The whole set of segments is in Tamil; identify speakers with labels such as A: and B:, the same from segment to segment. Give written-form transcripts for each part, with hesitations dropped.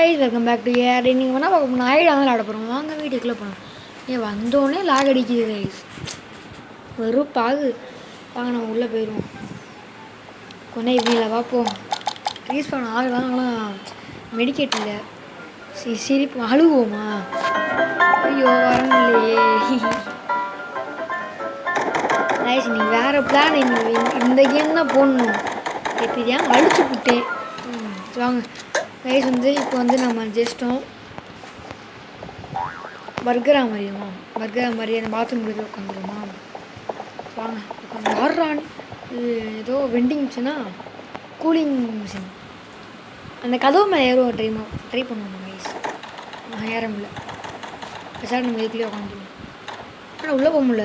A: Guys welcome back to air நீங்கள் வேணால் பார்க்க போனால் ஐடியா விளாட போகிறோம். வாங்க வீட்டுக்குள்ளே போனோம். ஏன் வந்தோடனே லாக் அடிக்குது கைஸ், வெறும் பாகு. வாங்க நம்ம உள்ளே போயிடுவோம். கொண்டே இப்படியில் பார்ப்போம். ரீஸ் பண்ண ஆள் வாங்கலாம், மெடிக்கேட் இல்லை. சிரிப்பு அழுவோமா? ஐயோ வரலையே கைஸ். நீங்கள் வேறு பிளான் இந்த கேம் தான் போடணும். எப்படியா அழிச்சு விட்டேன். வாங்க கைஸ் இப்போ நம்ம ஜஸ்ட்டும் பர்கரா மாதிரியுமா, பர்கரா மாதிரி அந்த பாத்ரூம் போய் உட்காந்துருமா. வாங்க உட்காந்து ஆடுறான். ஏதோ வெண்டிங் மிஷினா கூலிங் மிஷின். அந்த கதவு மேலே ஏறுவோம். ட்ரை பண்ணுவோம் கைஸ். ஏறம் இல்லை பெசாடு நம்ம இதுக்குள்ளேயே உட்காந்துருவோம். ஆனால் உள்ளே போக முடியல.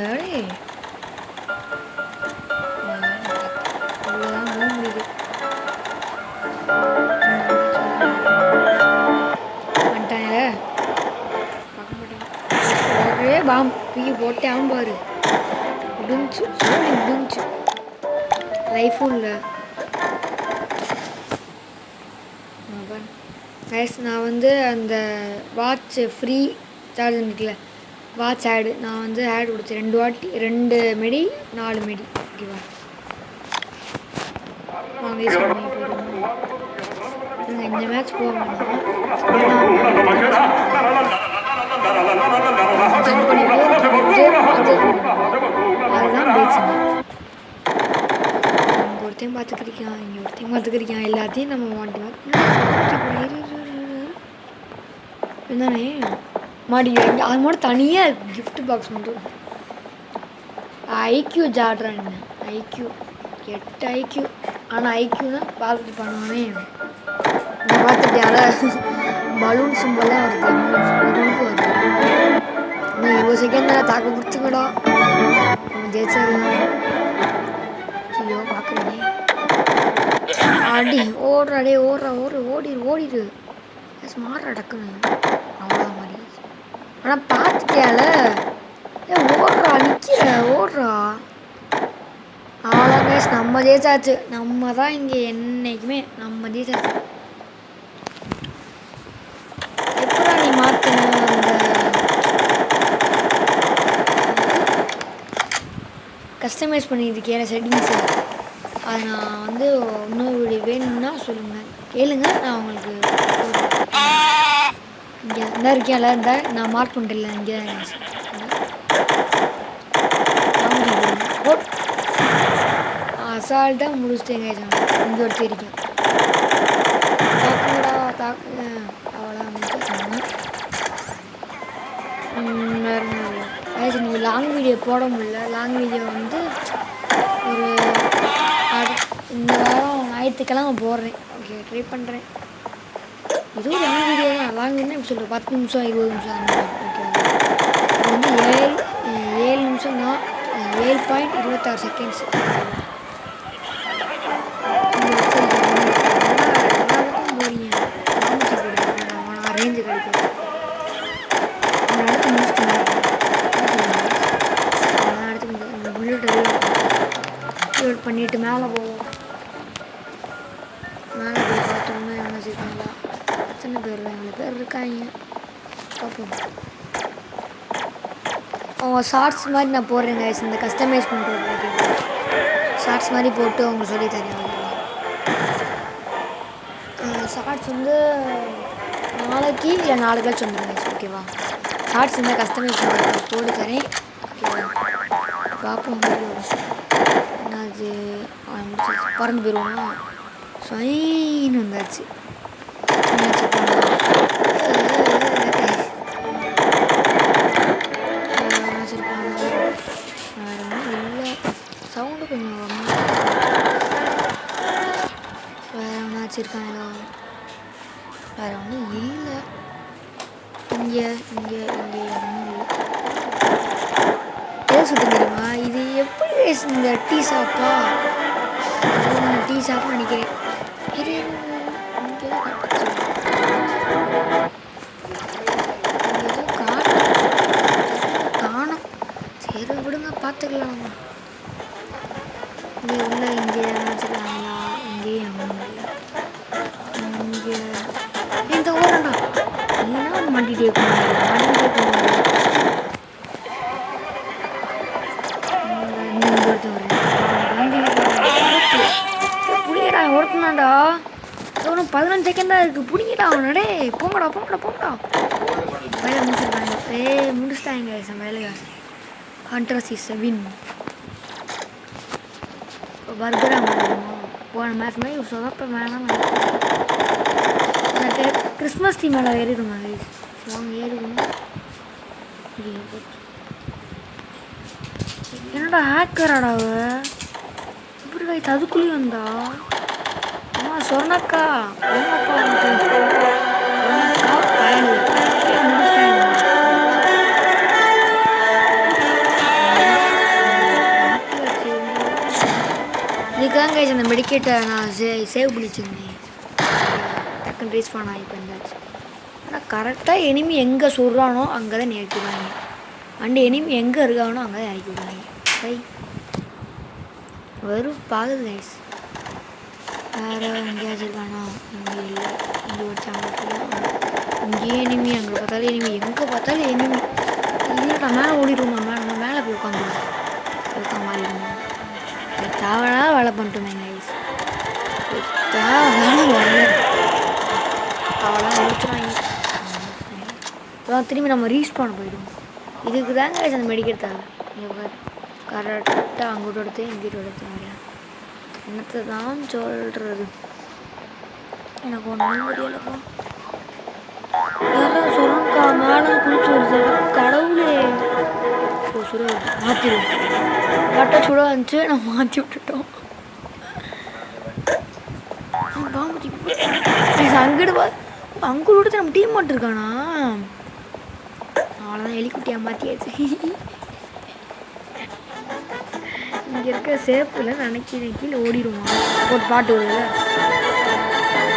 A: உள்ளதான் போக முடியுது. ஒரே பாம் தூக்கி போட்டே பாரு. முடிஞ்சு முடிஞ்சு லைஃபும் இல்லை. நான் அந்த வாட்ச் ஃப்ரீ சார்ஜ் இருக்குல்ல, வாட்ச் ஆடு நான் ஆடு கொடுத்தேன் 2 மெடி 4 மெடி. ஓகேவா? வாங்க இந்த மேட்ச் போகணும். அதுதான் பேசுங்க. இங்கே ஒருத்தையும் பார்த்துக்கிறிக்கான், இங்கே ஒருத்தையும் பார்த்துக்கிறிக்கான். எல்லாத்தையும் நம்ம மாட்டுவோம் என்னண்ணே மாடி. அது மட்டும் தனியாக கிஃப்ட் பாக்ஸ் மட்டும். ஐக்யூ ஜாடுறான். IQOO 8 iQOO. ஆனால் ஐக்யூ தான் பார்த்துட்டு பண்ணுவானே. இங்கே பார்த்துட்டியால பலூன் சிம்பிளாக வருது. வருது. இன்னும் 20 செகண்ட் தான் தாக்க பிடிச்சிக்கடா. நம்ம ஜெயிச்சிடலாம். ஐயோ பார்க்குறேனே. அடி ஓடுறாடே ஓடிடு. ஸ்மார்ட் அடக்குன்னு அவ்வளோ மாதிரி. ஆனால் பார்த்துட்டியால ஓடுறா, ஓடுறா. அவ்வளோ கேஸ் நம்ம ஜெயிச்சாச்சு. நம்ம தான் இங்கே என்றைக்குமே நம்ம ஜெயிச்சாச்சு. எப்படா நீ மாற்றணும் கஸ்டமைஸ் பண்ணியிருக்கேன் செட்டிங்ஸு. அது நான் இன்னொரு வேணும்னா சொல்லுங்கள், கேளுங்க. நான் உங்களுக்கு இங்கே இருந்தால் இருக்கேன்ல, நான் மார்க் பண்ணுறேன்ல இங்கே அசால்ட்டாக முடிச்சுட்டேங்க. இங்கே ஒருத்தர் இருக்கேன். தாக்குடா அவ்வளோ வேறு நீங்கள் லாங் வீடியோ போட முடியல. லாங் வீடியோ ஒரு இந்த வாரம் ஞாயிற்றுக்கிழமை போடுறேன். ஓகே ட்ரை பண்ணுறேன். இதுவும் லாங் வீடியோ தான். லாங் வீடியோ எப்படி சொல்கிறேன், 10 நிமிஷம் 20 நிமிஷம் அந்த மாதிரி. ஓகே இது 7 நிமிஷம் தான். 7.26 செகண்ட்ஸ். ரேஞ்சு கிடைக்கும். அடுத்து முடிச்சுட்டு புல்லட் பண்ணிட்டு மேலே போவோம். மேலே போய் பார்த்தோம்னா என்ன செய்வாங்களா, எத்தனை பேர் 4 பேர் இருக்காங்க பார்ப்போம். அவங்க ஷார்ட்ஸ் மாதிரி நான் போடுறேங்க. இந்த கஸ்டமைஸ் பண்ணுறது ஓகே, ஷார்ட்ஸ் மாதிரி போட்டு அவங்க சொல்லி தரேன். ஷார்ட்ஸ் நாளைக்கு இல்லை 4 பேர் சொல்லுங்க. ஓகேவா? ஷார்ட்ஸ் இருந்தால் கஸ்டமைஸ் போட்டு தரேன். ஓகேவா? பார்ப்போம். என்னது பறந்து போயிடுவோமா? ஸ்வைன்னு வந்தாச்சு. இல்லை சவுண்டு கொஞ்சம் வேறு ஒன்றா வச்சுருக்காங்களா? வேறு ஒன்றும் இல்லை. இங்கே ஒன்றும் இல்லை. எதை சுற்றி தெரியுமா? இது எப்படி இந்த டீ ஷாப்பா? டீ ஷாப்னு நினைக்கிறேன். இது இங்கே காணும். சரி விடுங்க, பார்த்துக்கலாம். நம்ம இங்கே உள்ள இங்கே வச்சுருக்காங்களா? இங்கேயும் ஒன்றும் இல்லை. இங்கே இந்த ஓரண்டா மாட்டிகிட்டே இருக்கணும். இந்த ஒருத்தன் புடிங்கடா ஒருத்தனாண்டா. ஒன்றும் 15 செகண்ட் தான் இருக்குது. பிடிங்கிட்டா அவனடே. போங்கடா வேலையை முடிச்சிருக்காங்க. முடிச்சிட்டாங்க வேலையை. Hunters is win. பர்கரா மாறிடுமா போன மேட்ச் மாதிரி ஒரு சொதப்ப வேணாம். கிறிஸ்மஸ் டீ மேலே ஏறிடுமா வாங்க ஏறிடுமா. என்னடா ஹேக்கராடா இப்படி கைஸ் அதுக்குள்ளேயும் வந்தா. அம்மா சொர்ணக்கா வந்துட்டு சொர்ணக்கா பயன் இதுக்காக அந்த மெடிக்கேட்டை நான் சேவ் பண்ணி வச்சுருந்தேன். டக்குன்னு ரீச் பண்ண இப்போ இருந்தாச்சு. ஆனால் கரெக்டாக எனிமி எங்கே சொல்கிறானோ அங்கே தான் இறக்கிடுவாங்க. அண்ட் எனிமி எங்கே இருக்கானோ அங்கே தான் இறக்கி விடுவாங்க. கை வெறும் பாகுது கைஸ். வேறு எங்கேயாச்சும் இருக்கானோ இங்கே இல்லை. இங்கே ஒரு சேனல் இங்கேயே எனிமி அங்கே பார்த்தாலும் எனிமி எங்கே பார்த்தாலும் எனிமி. இல்லைடா மேலே ஓடிடுவோமா மேலே மேலே போய் உட்காந்துருவோம். அதுக்காக மாறிடுவோம். தேவையான வேலை பண்ணிட்டோமே கைஸ். வேலை அவ்வளோதான் முடிச்சுருவாங்க. அப்புறம் திரும்பி நம்ம ரீஸ்பான் போயிடுவோம். இதுக்கு தாங்க கைஸ் அந்த மெடிக்கெட் தேவை. நீங்கள் கரெக்டாக அங்கிட்ட எடுத்து இங்கிட்ட எடுத்து வரையா என்னத்தை தான் சொல்கிறது. எனக்கு ஒன்றும் தெரியலப்பா. யாராவது சொல்லுங்கக்கா மேலே குளிச்சு வருது கடவுளே. சுட மாற்றிடுவோம். கரெக்டாக சுட வந்துச்சு நான் மாற்றி விட்டுட்டோம். அங்கிட்டு அங்கே விட்டு நம்ம டீம் மட்டும் இருக்கானா. அவ்வளோதான் எலிக்குட்டியாக மாற்றியாச்சு. இங்கே இருக்க சேஃபில் நினைக்கிறேன் கீழே ஓடிடுவோம். போட்டு பாட்டு வருது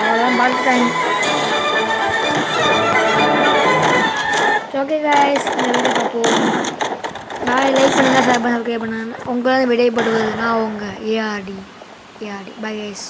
A: அவ்வளோதான் பார்த்துட்டாங்க. ஓகே கைஸ் இந்த வீடியோ பார்ப்போம். நான் லைக் பண்ணுங்கள், சப்ஸ்கிரைப் பண்ணுங்கள். உங்களால் விடைபடுவது நான் உங்கள் ஏஆர்டி. Bye guys.